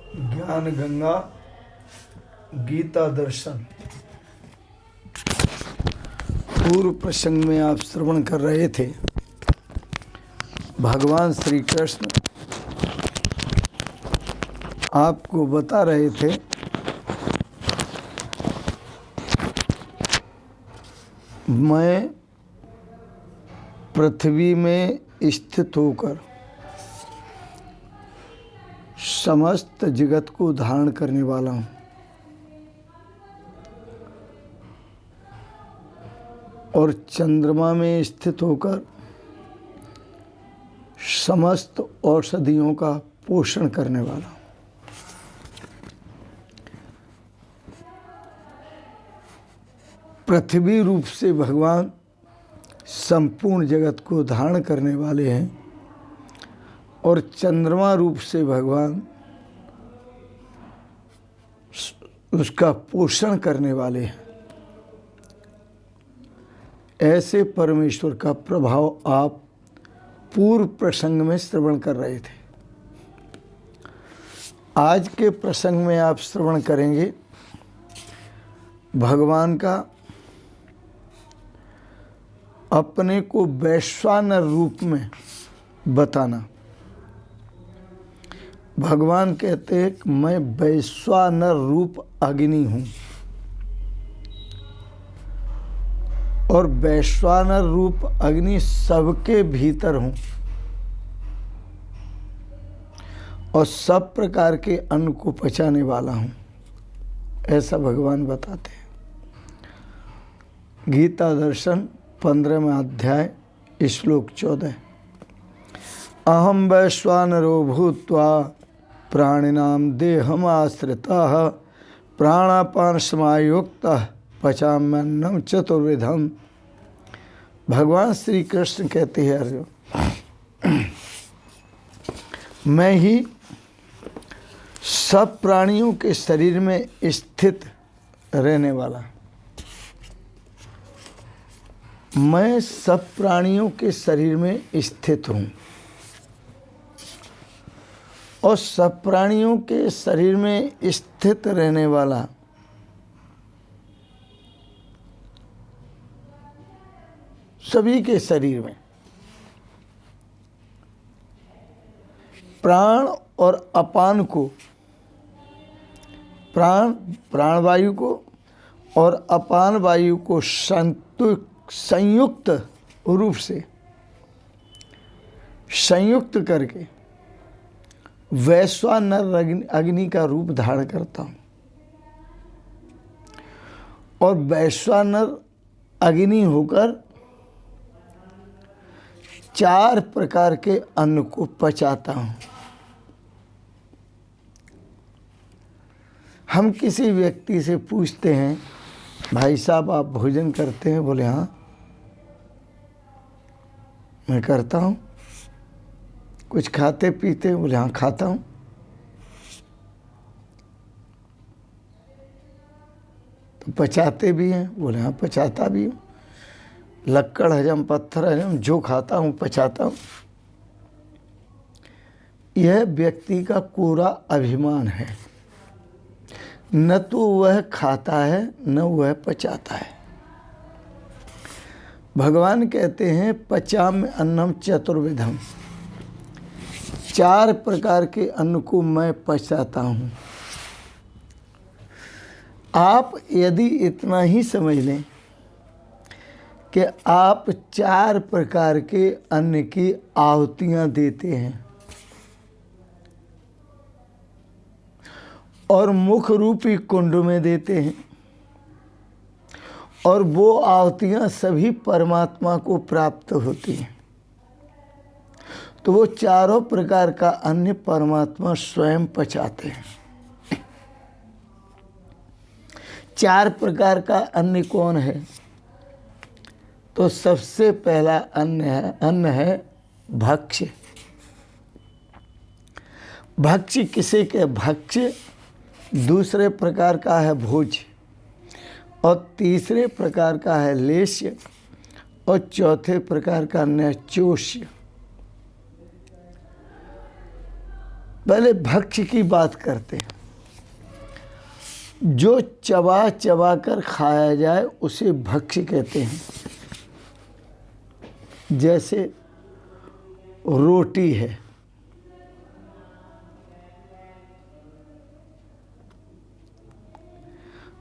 ज्ञान गंगा गीता दर्शन। पूर्व प्रसंग में आप श्रवण कर रहे थे, भगवान श्री कृष्ण आपको बता रहे थे मैं पृथ्वी में स्थित होकर समस्त जगत को धारण करने वाला हूँ और चंद्रमा में स्थित होकर समस्त औषधियों का पोषण करने वाला हूँ। पृथ्वी रूप से भगवान संपूर्ण जगत को धारण करने वाले हैं और चंद्रमा रूप से भगवान उसका पोषण करने वाले हैं। ऐसे परमेश्वर का प्रभाव आप पूर्व प्रसंग में श्रवण कर रहे थे। आज के प्रसंग में आप श्रवण करेंगे भगवान का अपने को वैश्वानर रूप में बताना। भगवान कहते हैं कि मैं वैश्वानर रूप अग्नि हूँ और वैश्वानर रूप अग्नि सबके भीतर हूँ और सब प्रकार के अन्न को पचाने वाला हूँ, ऐसा भगवान बताते हैं। गीता दर्शन 15वां अध्याय श्लोक 14। अहम वैश्वानरो भूत्वा प्राणिनां देहमाश्रितः प्राणापान समायुक्तः पचाम्यन्नं चतुर्विधम्। भगवान श्री कृष्ण कहते हैं अर्जुन, मैं ही सब प्राणियों के शरीर में स्थित रहने वाला, मैं सब प्राणियों के शरीर में स्थित हूँ और सब प्राणियों के शरीर में स्थित रहने वाला सभी के शरीर में प्राण और अपान को, प्राणवायु को और अपान वायु को संयुक्त रूप से संयुक्त करके वैश्वानर अग्नि का रूप धारण करता हूँ और वैश्वानर अग्नि होकर 4 प्रकार के अन्न को पचाता हूँ। हम किसी व्यक्ति से पूछते हैं, भाई साहब आप भोजन करते हैं? बोले हाँ मैं करता हूँ। कुछ खाते पीते हैं? बोले हाँ खाता हूँ। तो पचाते भी हैं? बोले हाँ पचाता भी हूँ। लक्कड़ हजम पत्थर हजम जो खाता हूँ पचाता हूँ। यह व्यक्ति का कोरा अभिमान है, न तो वह खाता है न वह पचाता है। भगवान कहते हैं पचाम्य अन्नम चतुर्विधम, 4 प्रकार के अन्न को मैं पचाता हूँ। आप यदि इतना ही समझ लें कि आप 4 प्रकार के अन्न की आहुतियाँ देते हैं और मुख रूपी कुंड में देते हैं और वो आहुतियाँ सभी परमात्मा को प्राप्त होती हैं, तो वो 4 प्रकार का अन्न परमात्मा स्वयं पचाते हैं। 4 प्रकार का अन्न कौन है? तो सबसे पहला अन्न है भक्ष्य। भक्ष्य किसे के? भक्ष्य दूसरे प्रकार का है भोज्य और तीसरे प्रकार का है लेश्य और चौथे प्रकार का नैचोष्य। पहले भक्ष्य की बात करते हैं। जो चबा चबा कर खाया जाए उसे भक्ष्य कहते हैं। जैसे रोटी है,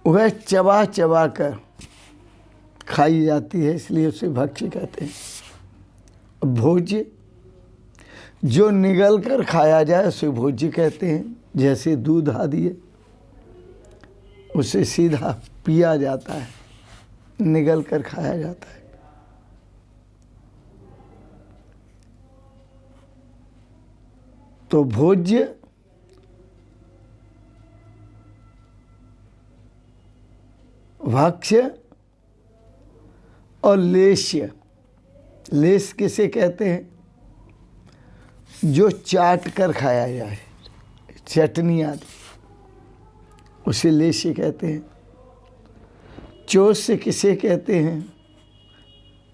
वह चबा चबा कर खाई जाती है, इसलिए उसे भक्ष्य कहते हैं। भोज्य, जो निगल कर खाया जाए उसे भोज्य कहते हैं। जैसे दूध आदि है, उसे सीधा पिया जाता है, निगल कर खाया जाता है। तो भोज्य, भक्ष्य और लेश्य। लेस किसे कहते हैं? जो चाट कर खाया जाए, चटनी आदि, उसे लेश्य कहते हैं। चोष्य किसे कहते हैं?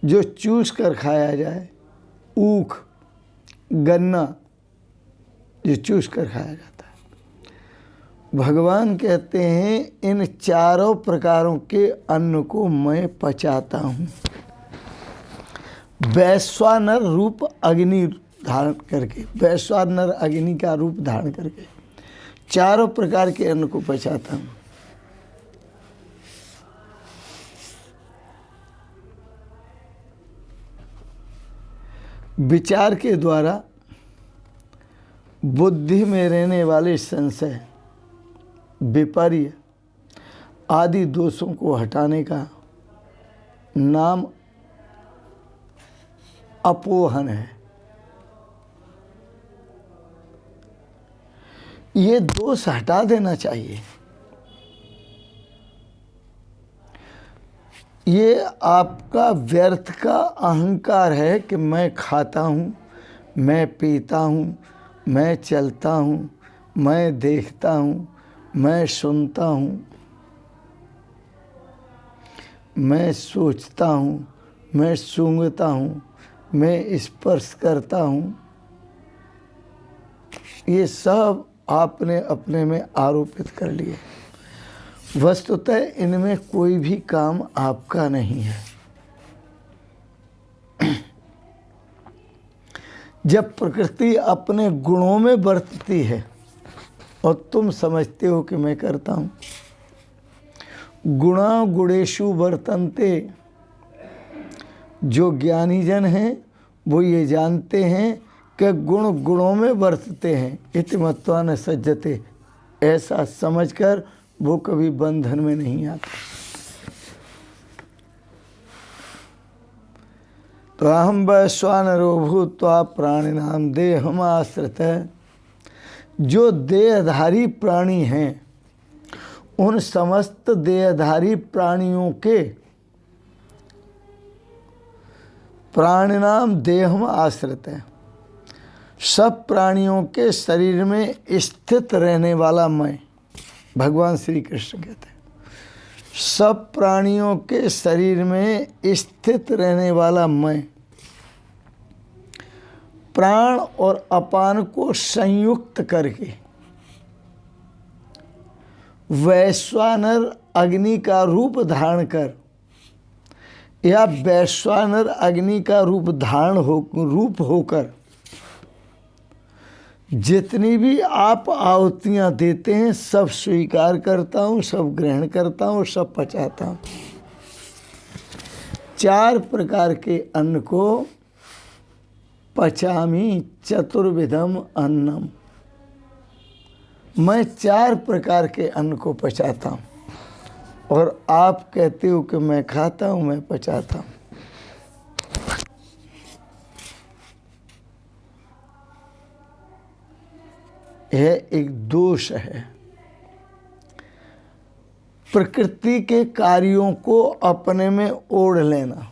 जो चूस कर खाया जाए, ऊख, गन्ना, जो चूस कर खाया जाता है। भगवान कहते हैं इन चारों प्रकारों के अन्न को मैं पचाता हूँ। वैश्वानर रूप अग्नि धारण करके, वैश्वानर अग्नि का रूप धारण करके चारों प्रकार के अन्न को पचाता हूँ। विचार के द्वारा बुद्धि में रहने वाले संशय, विपर्य आदि दोषों को हटाने का नाम अपोहन है। ये दोष हटा देना चाहिए। ये आपका व्यर्थ का अहंकार है कि मैं खाता हूँ, मैं पीता हूँ, मैं चलता हूँ, मैं देखता हूँ, मैं सुनता हूँ, मैं सोचता हूँ, मैं सूंघता हूँ, मैं स्पर्श करता हूँ। ये सब आपने अपने में आरोपित कर लिए। वस्तुतः इनमें कोई भी काम आपका नहीं है। जब प्रकृति अपने गुणों में बरतती है और तुम समझते हो कि मैं करता हूँ, गुणा गुणेषु वर्तन्ते, जो ज्ञानी जन हैं वो ये जानते हैं कि गुण गुणों में बरतते हैं। इति मत्वा न सज्जते, ऐसा समझकर वो कभी बंधन में नहीं आते। तो अहम वैश्वानरो भूत्वा प्राणिनाम देहम आश्रित, जो देहधारी प्राणी हैं उन समस्त देहधारी प्राणियों के प्राणिनाम देहम आश्रित है। सब प्राणियों के शरीर में स्थित रहने वाला मैं, भगवान श्री कृष्ण कहते हैं, सब प्राणियों के शरीर में स्थित रहने वाला मैं, प्राण और अपान को संयुक्त करके वैश्वानर अग्नि का रूप धारण कर या वैश्वानर अग्नि का रूप होकर जितनी भी आप आहुतियाँ देते हैं सब स्वीकार करता हूँ, सब ग्रहण करता हूँ, सब पचाता हूँ। 4 प्रकार के अन्न को पचामी चतुर्विधम अन्नम, मैं 4 प्रकार के अन्न को पचाता हूँ और आप कहते हो कि मैं खाता हूँ, मैं पचाता हूँ। यह एक दोष है। प्रकृति के कार्यों को अपने में ओढ़ लेना,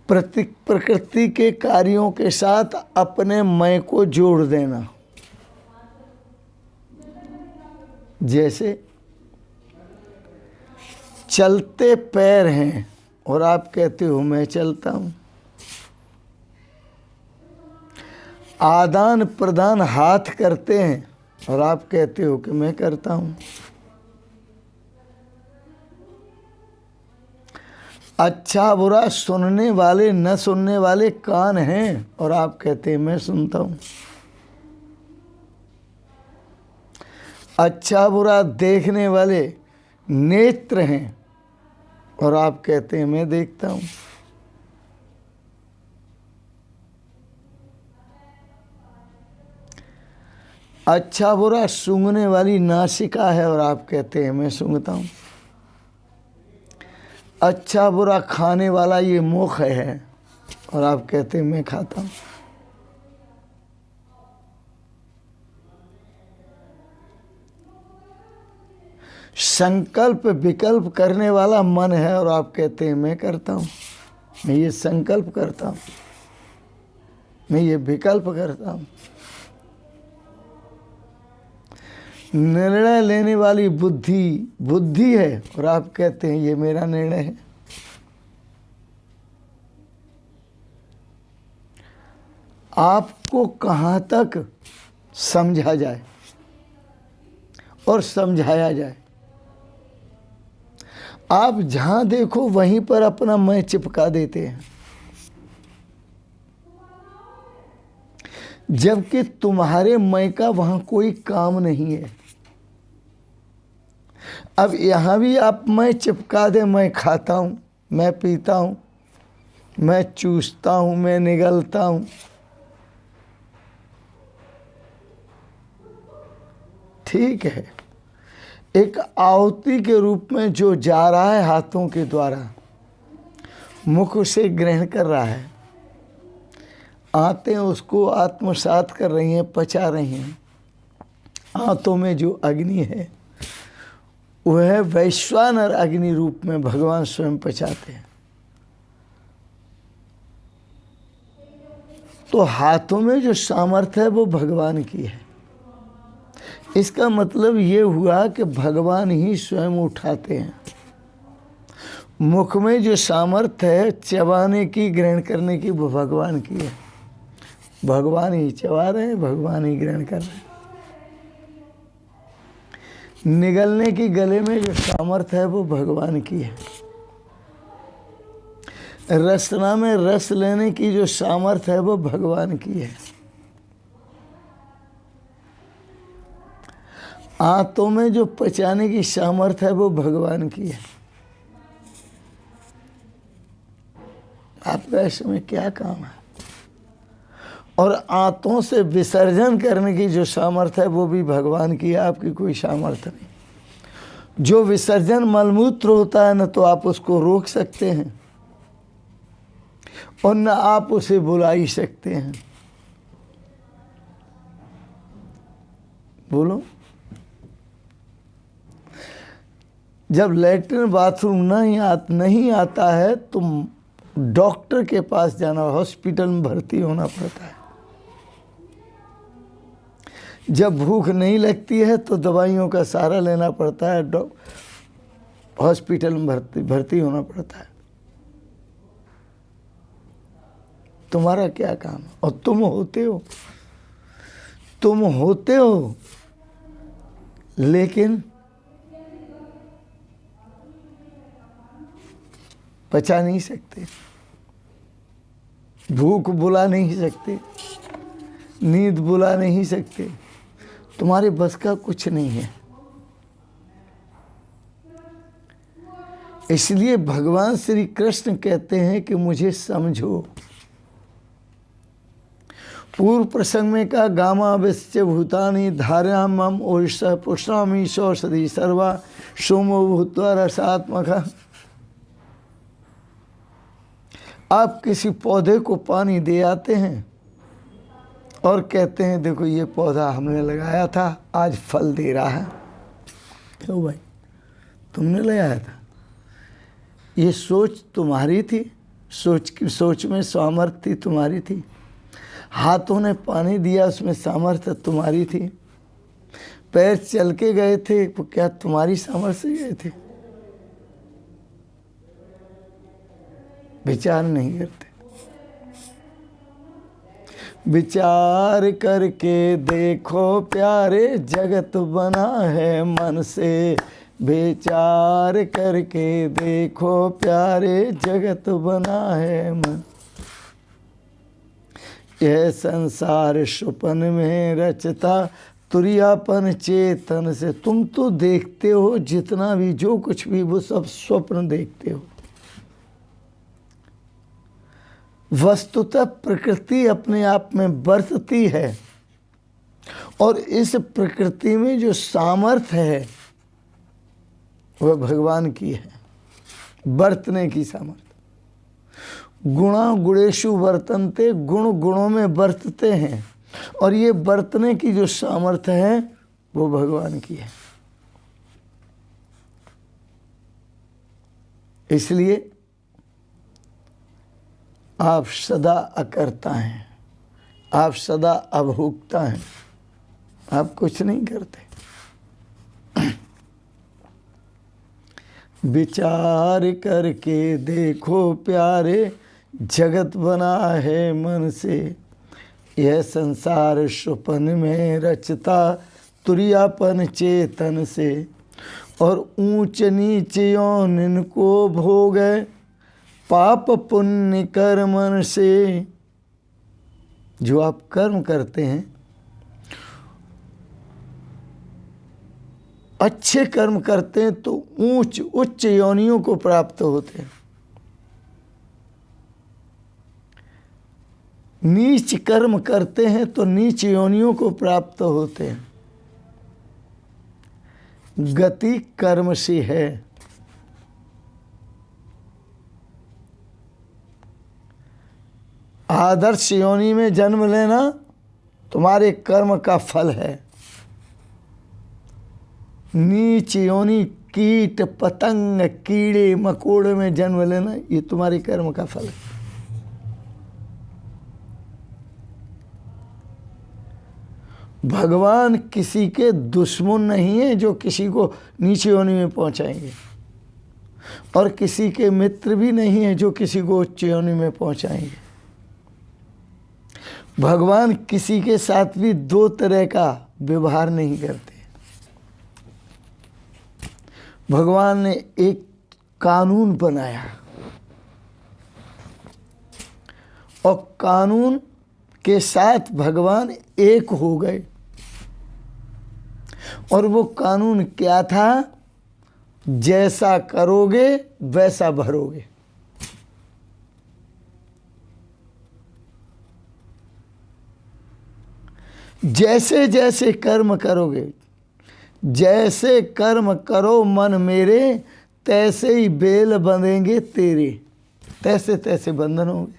प्रकृति के कार्यों के साथ अपने मैं को जोड़ देना। जैसे चलते पैर हैं और आप कहते हो मैं चलता हूँ। आदान प्रदान हाथ करते हैं और आप कहते हो कि मैं करता हूं। अच्छा बुरा सुनने वाले न सुनने वाले कान हैं और आप कहते हैं मैं सुनता हूं। अच्छा बुरा देखने वाले नेत्र हैं और आप कहते हैं मैं देखता हूं। अच्छा बुरा सूंघने वाली नासिका है और आप कहते हैं मैं सूंघता हूं। अच्छा बुरा खाने वाला ये मुख है और आप कहते हैं मैं खाता हूं। संकल्प विकल्प करने वाला मन है और आप कहते हैं मैं करता हूं। मैं ये संकल्प करता हूं, मैं ये विकल्प करता हूं। निर्णय लेने वाली बुद्धि है और आप कहते हैं ये मेरा निर्णय है। आपको कहाँ तक समझा जाए और समझाया जाए, आप जहां देखो वहीं पर अपना मैं चिपका देते हैं, जबकि तुम्हारे मैं का वहां कोई काम नहीं है। अब यहां भी आप मैं चिपका दे, मैं खाता हूं, मैं पीता हूं, मैं चूसता हूं, मैं निगलता हूं। ठीक है, एक आहुति के रूप में जो जा रहा है हाथों के द्वारा, मुख उसे ग्रहण कर रहा है, आंतें उसको आत्मसात कर रही हैं, पचा रही हैं। आंतों में जो अग्नि है वह वैश्वानर अग्नि रूप में भगवान स्वयं पचाते हैं। तो हाथों में जो सामर्थ्य है वो भगवान की है। इसका मतलब ये हुआ कि भगवान ही स्वयं उठाते हैं। मुख में जो सामर्थ्य है चबाने की, ग्रहण करने की, वो भगवान की है। भगवान ही चबा रहे हैं, भगवान ही ग्रहण कर रहे हैं। निगलने की, गले में जो सामर्थ्य है वो भगवान की है। रसना में रस लेने की जो सामर्थ्य है वो भगवान की है। आंतों में जो पचाने की सामर्थ्य है वो भगवान की है। आपका इस समय क्या काम है? और आंतों से विसर्जन करने की जो सामर्थ्य है वो भी भगवान की है, आपकी कोई सामर्थ्य नहीं। जो विसर्जन मलमूत्र होता है न तो आप उसको रोक सकते हैं और न आप उसे बुला ही सकते हैं। बोलो, जब लैट्रिन बाथरूम नहीं आता है तो डॉक्टर के पास जाना, हॉस्पिटल में भर्ती होना पड़ता है। जब भूख नहीं लगती है तो दवाइयों का सहारा लेना पड़ता है, हॉस्पिटल में भर्ती होना पड़ता है। तुम्हारा क्या काम है? और तुम होते हो लेकिन पचा नहीं सकते, भूख बुला नहीं सकते, नींद बुला नहीं सकते, तुम्हारे बस का कुछ नहीं है। इसलिए भगवान श्री कृष्ण कहते हैं कि मुझे समझो। पूर्व प्रसंग में कहा गामा विश्च भूतानि धारयामम ओषः पुष्णामि सौषधि सर्वा सोमो भूत्वा रसात्मक। आप किसी पौधे को पानी दे आते हैं और कहते हैं देखो ये पौधा हमने लगाया था, आज फल दे रहा है। क्यों भाई, तुमने लगाया था? ये सोच तुम्हारी थी, सोच में सामर्थ्य तुम्हारी थी। हाथों ने पानी दिया, उसमें सामर्थ्य तुम्हारी थी। पैर चल के गए थे, वो क्या तुम्हारी सामर्थ्य से गए थे? विचार नहीं करते। विचार करके देखो प्यारे, जगत बना है मन से। विचार करके देखो प्यारे, जगत बना है मन। यह संसार स्वप्न में रचता, तुरियापन चेतन से। तुम तो देखते हो जितना भी, जो कुछ भी, वो सब स्वप्न देखते हो। वस्तुतः प्रकृति अपने आप में बरतती है, और इस प्रकृति में जो सामर्थ्य है वह भगवान की है, बरतने की सामर्थ्य। गुणा गुणेषु वर्तन्ते, गुण गुणों में बरतते हैं, और ये बरतने की जो सामर्थ्य है वो भगवान की है। इसलिए आप सदा अकर्ता हैं, आप सदा अभोक्ता हैं, आप कुछ नहीं करते। विचार करके देखो प्यारे, जगत बना है मन से। यह संसार स्वप्न में रचता, तुरियापन चेतन से। और ऊंच नीच यौन को भोगे, पाप पुण्य कर्मन से। जो आप कर्म करते हैं, अच्छे कर्म करते हैं तो उच्च योनियों को प्राप्त होते हैं। नीच कर्म करते हैं तो नीच योनियों को प्राप्त होते हैं। गति कर्म से है। आदर्श योनि में जन्म लेना तुम्हारे कर्म का फल है। नीच योनि, कीट पतंग कीड़े मकोड़े में जन्म लेना, ये तुम्हारे कर्म का फल है। भगवान किसी के दुश्मन नहीं है जो किसी को नीचे योनि में पहुंचाएंगे, और किसी के मित्र भी नहीं है जो किसी को उच्च योनि में पहुंचाएंगे। भगवान किसी के साथ भी दो तरह का व्यवहार नहीं करते। भगवान ने एक कानून बनाया, और कानून के साथ भगवान एक हो गए। और वो कानून क्या था? जैसा करोगे वैसा भरोगे। जैसे जैसे कर्म करोगे, जैसे कर्म करो मन मेरे, तैसे ही बेल बंधेंगे तेरे। तैसे तैसे बंधन होंगे।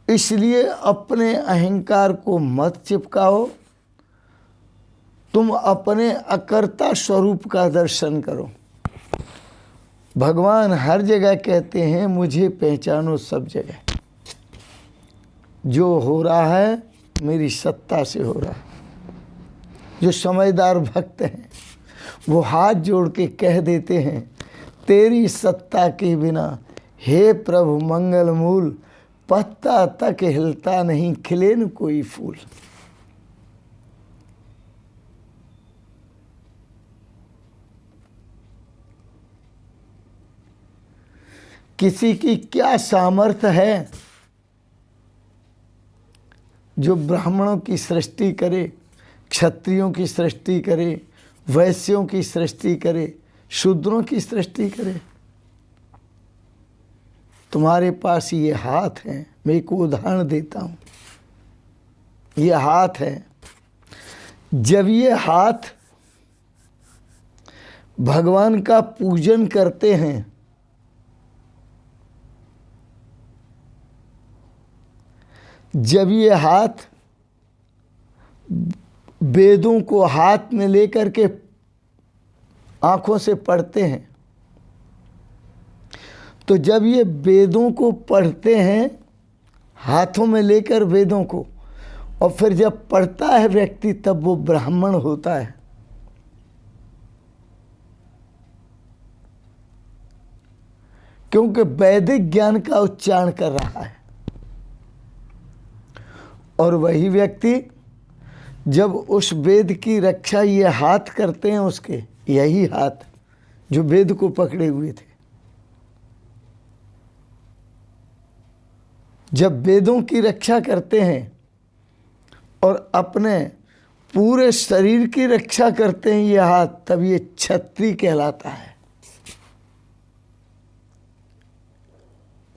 इसलिए अपने अहंकार को मत चिपकाओ, तुम अपने अकर्ता स्वरूप का दर्शन करो। भगवान हर जगह कहते हैं मुझे पहचानो सब जगह। जो हो रहा है मेरी सत्ता से हो रहा है। जो समझदार भक्त हैं वो हाथ जोड़ के कह देते हैं, तेरी सत्ता के बिना हे प्रभु मंगल मूल, पत्ता तक हिलता नहीं, खिले न कोई फूल। किसी की क्या सामर्थ्य है जो ब्राह्मणों की सृष्टि करे, क्षत्रियों की सृष्टि करे, वैश्यों की सृष्टि करे, शूद्रों की सृष्टि करे? तुम्हारे पास ये हाथ है। मैं एक उदाहरण देता हूँ। ये हाथ है। जब ये हाथ भगवान का पूजन करते हैं, जब ये हाथ वेदों को हाथ में लेकर के आंखों से पढ़ते हैं, तो जब ये वेदों को पढ़ते हैं हाथों में लेकर वेदों को, और फिर जब पढ़ता है व्यक्ति तब वो ब्राह्मण होता है। क्योंकि वैदिक ज्ञान का उच्चारण कर रहा है। और वही व्यक्ति जब उस वेद की रक्षा ये हाथ करते हैं, उसके यही हाथ जो वेद को पकड़े हुए थे, जब वेदों की रक्षा करते हैं और अपने पूरे शरीर की रक्षा करते हैं ये हाथ, तब ये क्षत्रिय कहलाता है।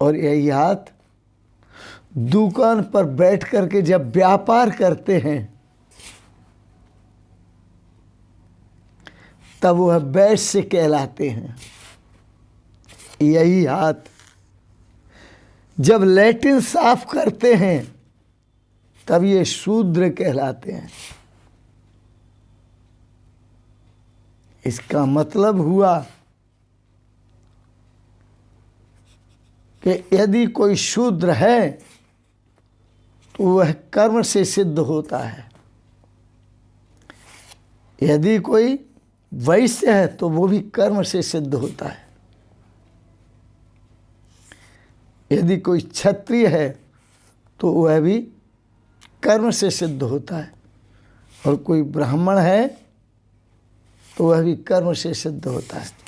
और यही हाथ दुकान पर बैठ करके जब व्यापार करते हैं, तब वह वैश्य कहलाते हैं। यही हाथ जब लैट्रिन साफ करते हैं, तब ये शूद्र कहलाते हैं। इसका मतलब हुआ कि यदि कोई शूद्र है तो वह कर्म से सिद्ध होता है, यदि कोई वैश्य है तो वो भी कर्म से सिद्ध होता है, यदि कोई क्षत्रिय है तो वह भी कर्म से सिद्ध होता है, और कोई ब्राह्मण है तो वह भी कर्म से सिद्ध होता है।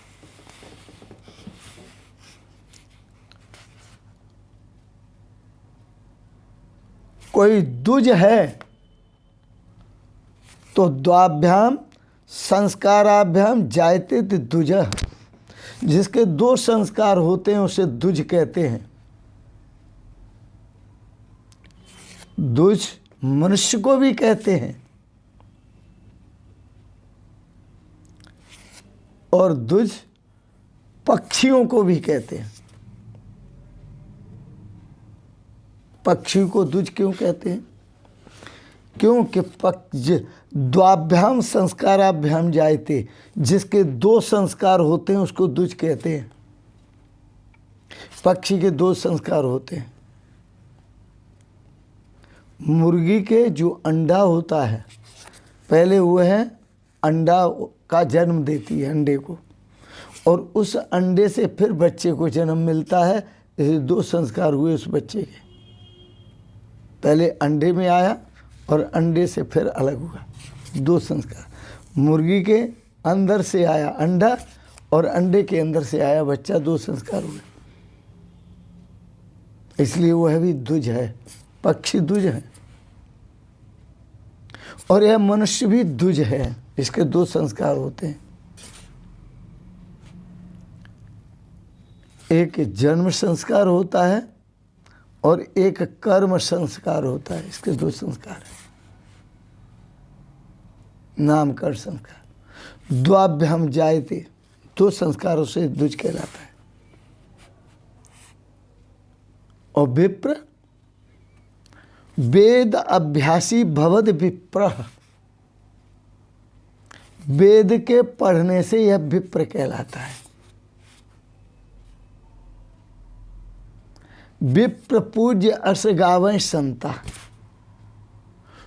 कोई द्विज है तो द्वाभ्याम संस्काराभ्याम जायते द्विजः, जिसके 2 संस्कार होते हैं उसे द्विज कहते हैं। द्विज मनुष्य को भी कहते हैं और द्विज पक्षियों को भी कहते हैं। पक्षी को द्विज क्यों कहते हैं? क्योंकि द्वाभ्याम संस्काराभ्याम जायते, जिसके 2 संस्कार होते हैं उसको द्विज कहते हैं। पक्षी के 2 संस्कार होते हैं। मुर्गी के जो अंडा होता है, पहले वो है अंडा का जन्म देती है अंडे को, और उस अंडे से फिर बच्चे को जन्म मिलता है। ऐसे 2 संस्कार हुए उस बच्चे के, पहले अंडे में आया और अंडे से फिर अलग हुआ। 2 संस्कार। मुर्गी के अंदर से आया अंडा और अंडे के अंदर से आया बच्चा, 2 संस्कार हुए, इसलिए वह भी द्विज है। पक्षी द्विज है और यह मनुष्य भी द्विज है, इसके 2 संस्कार होते हैं। एक जन्म संस्कार होता है और एक कर्म संस्कार होता है, इसके 2 संस्कार हैं। नामकरण संस्कार। द्वाभ्याम जायते, 2 संस्कारों से द्विज कहलाता है। और विप्र वेद अभ्यासी भवद विप्रः, वेद के पढ़ने से यह विप्र कहलाता है। विप्र पूज्य अर्ष गावं संता,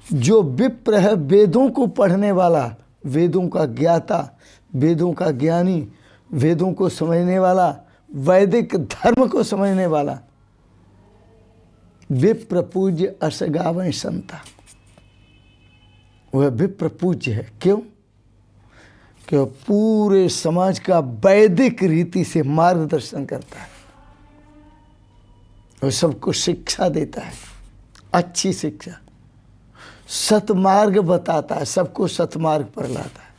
जो विप्र है वेदों को पढ़ने वाला, वेदों का ज्ञाता, वेदों का ज्ञानी, वेदों को समझने वाला, वैदिक धर्म को समझने वाला, विप्र पूज्य अर्ष गावं संता, वह विप्र पूज्य है। क्यों? कि वह पूरे समाज का वैदिक रीति से मार्गदर्शन करता है, वह सबको शिक्षा देता है, अच्छी शिक्षा, सतमार्ग बताता है, सबको सतमार्ग पर लाता है।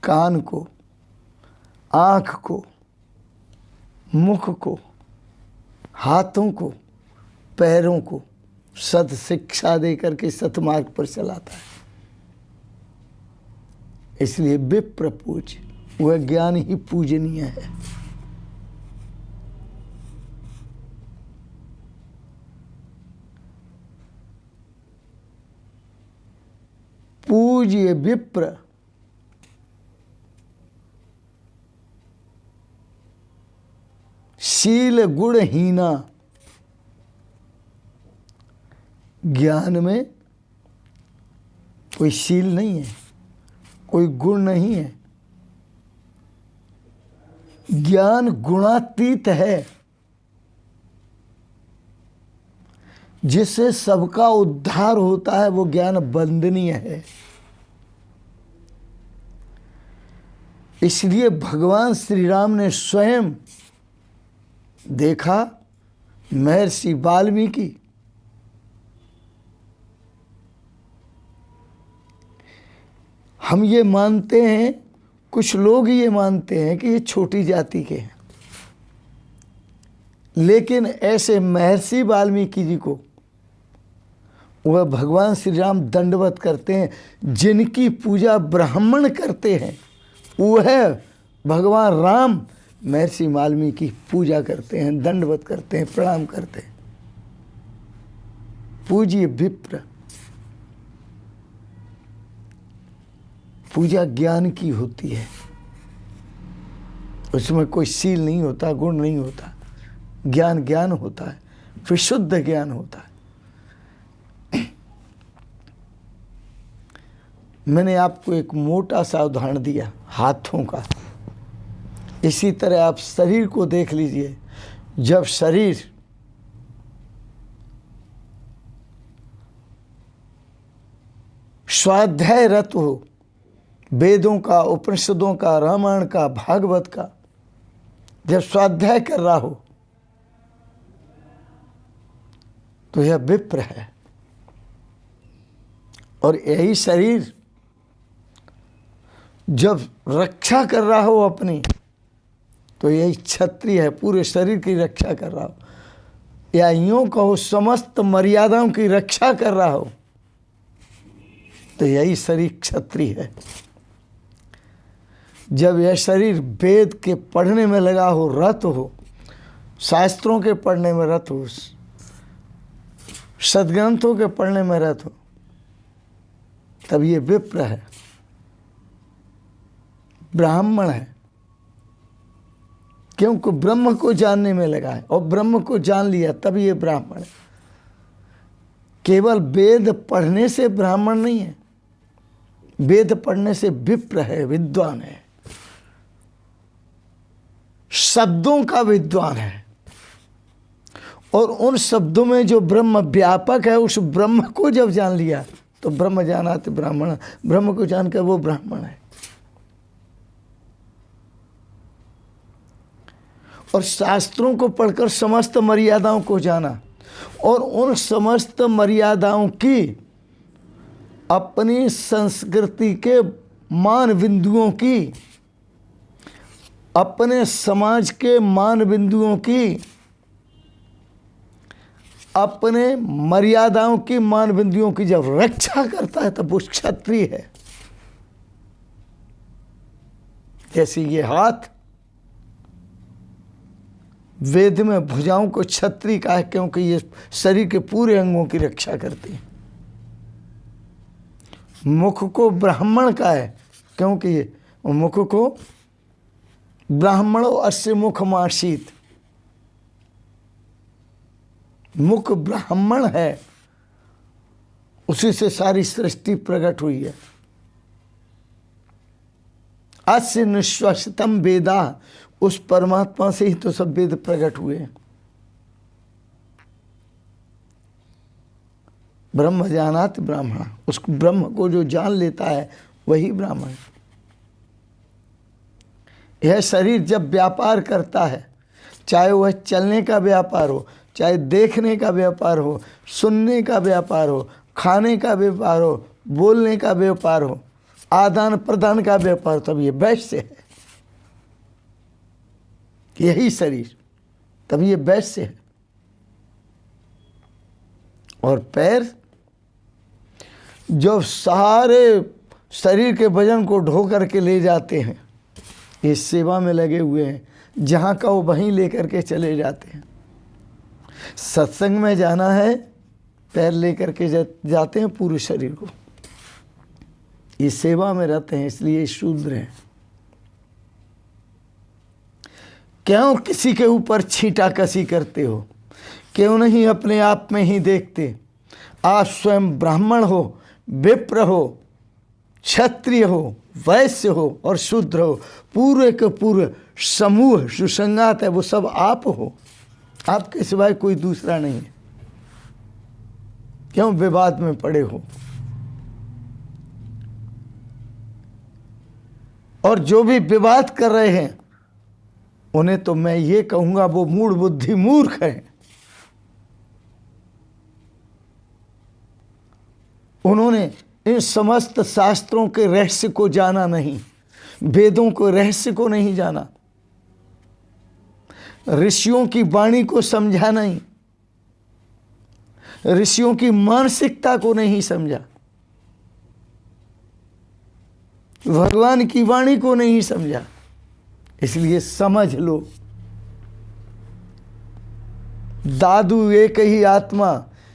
कान को, आँख को, मुख को, हाथों को, पैरों को सत शिक्षा दे करके सतमार्ग पर चलाता है। इसलिए विप्र पूज्य, वह ज्ञान ही पूजनीय है। पूज्य विप्र शील गुणहीना, ज्ञान में कोई शील नहीं है, कोई गुण नहीं है, ज्ञान गुणातीत है। जिससे सबका उद्धार होता है, वो ज्ञान वंदनीय है। इसलिए भगवान श्री राम ने स्वयं देखा, महर्षि वाल्मीकि हम ये मानते हैं, कुछ लोग ये मानते हैं कि ये छोटी जाति के हैं, लेकिन ऐसे महर्षि वाल्मीकि जी को वह भगवान श्री राम दंडवत करते हैं। जिनकी पूजा ब्राह्मण करते हैं वह भगवान राम महर्षि वाल्मीकि की पूजा करते हैं, दंडवत करते हैं, प्रणाम करते हैं। पूज्य विप्र, पूजा ज्ञान की होती है, उसमें कोई शील नहीं होता, गुण नहीं होता, ज्ञान ज्ञान होता है, विशुद्ध ज्ञान होता है। मैंने आपको एक मोटा सा उदाहरण दिया हाथों का, इसी तरह आप शरीर को देख लीजिए। जब शरीर स्वाध्याय रत हो, वेदों का, उपनिषदों का, रामायण का, भागवत का जब स्वाध्याय कर रहा हो तो यह विप्र है। और यही शरीर जब रक्षा कर रहा हो अपनी, तो यही क्षत्रिय है, पूरे शरीर की रक्षा कर रहा हो, या यूं कहो समस्त मर्यादाओं की रक्षा कर रहा हो, तो यही शरीर क्षत्रिय है। जब यह शरीर वेद के पढ़ने में लगा हो, रत हो, शास्त्रों के पढ़ने में रत हो, सद्ग्रंथों के पढ़ने में रत हो, तब ये विप्र है, ब्राह्मण है। क्योंकि ब्रह्म को जानने में लगा है, और ब्रह्म को जान लिया तब ये ब्राह्मण है। केवल वेद पढ़ने से ब्राह्मण नहीं है, वेद पढ़ने से विप्र है, विद्वान है, शब्दों का विद्वान है, और उन शब्दों में जो ब्रह्म व्यापक है, उस ब्रह्म को जब जान लिया तो ब्रह्म जानात ब्राह्मण, ब्रह्म को जानकर वो ब्राह्मण है। और शास्त्रों को पढ़कर समस्त मर्यादाओं को जाना, और उन समस्त मर्यादाओं की अपनी संस्कृति के मान बिंदुओं की, अपने समाज के मान बिंदुओं की, अपने मर्यादाओं की मान बिंदुओं की जब रक्षा करता है तब वो क्षत्रिय है। जैसे ये हाथ वेद में भुजाओं को क्षत्रिय कहा है, क्योंकि ये शरीर के पूरे अंगों की रक्षा करती है। मुख को ब्राह्मण का है, क्योंकि ये मुख को ब्राह्मणों अस्य मुख मासीत, मुख ब्राह्मण है, उसी से सारी सृष्टि प्रकट हुई है। अस्य निश्वसितम वेदा, उस परमात्मा से ही तो सब वेद प्रकट हुए हैं। ब्रह्म जानात ब्राह्मण, उस ब्रह्म को जो जान लेता है वही ब्राह्मण है। यह शरीर जब व्यापार करता है, चाहे वह चलने का व्यापार हो, चाहे देखने का व्यापार हो, सुनने का व्यापार हो, खाने का व्यापार हो, बोलने का व्यापार हो, आदान प्रदान का व्यापार, तब ये वैश्य है। यही शरीर, तब ये वैश्य है। और पैर जो सारे शरीर के वजन को ढो करके ले जाते हैं, ये सेवा में लगे हुए हैं, जहाँ का वो वहीं लेकर के चले जाते हैं। सत्संग में जाना है, पैर लेकर के जाते हैं पूरे शरीर को, ये सेवा में रहते हैं, इसलिए शूद्र हैं। क्यों किसी के ऊपर छींटाकशी करते हो? क्यों नहीं अपने आप में ही देखते? आप स्वयं ब्राह्मण हो, विप्र हो, क्षत्रिय हो, वैश्य हो और शूद्र हो, पूरे के पूरे समूह सुसंगात है, वो सब आप हो, आपके सिवाय कोई दूसरा नहीं है। क्यों विवाद में पड़े हो? और जो भी विवाद कर रहे हैं उन्हें तो मैं ये कहूंगा वो मूढ़ बुद्धि मूर्ख है। उन्होंने इन समस्त शास्त्रों के रहस्य को जाना नहीं, वेदों को रहस्य को नहीं जाना, ऋषियों की वाणी को समझा नहीं, ऋषियों की मानसिकता को नहीं समझा, भगवान की वाणी को नहीं समझा। इसलिए समझ लो, दादू एक ही आत्मा,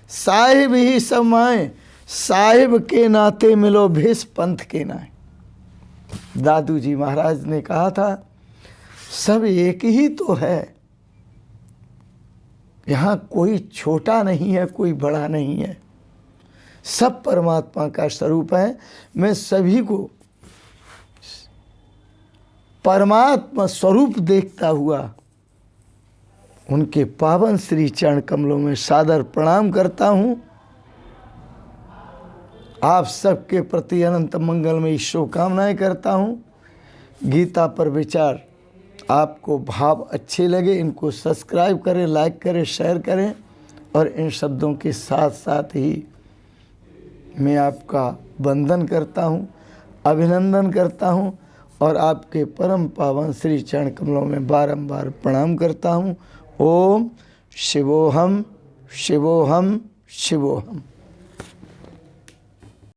साहिब ही समाए, साहिब के नाते मिलो भेष पंथ के नाए। दादू जी महाराज ने कहा था सब एक ही तो है, यहाँ कोई छोटा नहीं है, कोई बड़ा नहीं है, सब परमात्मा का स्वरूप है। मैं सभी को परमात्मा स्वरूप देखता हुआ उनके पावन श्री चरण कमलों में सादर प्रणाम करता हूँ। आप सबके प्रति अनंत मंगलमयी शुभकामनाएं करता हूँ। गीता पर विचार आपको भाव अच्छे लगे, इनको सब्सक्राइब करें, लाइक करें, शेयर करें। और इन शब्दों के साथ साथ ही मैं आपका वंदन करता हूँ, अभिनंदन करता हूँ और आपके परम पावन श्री चरण कमलों में बारंबार प्रणाम करता हूँ। ओम शिवोहम शिवोहम शिवोहम।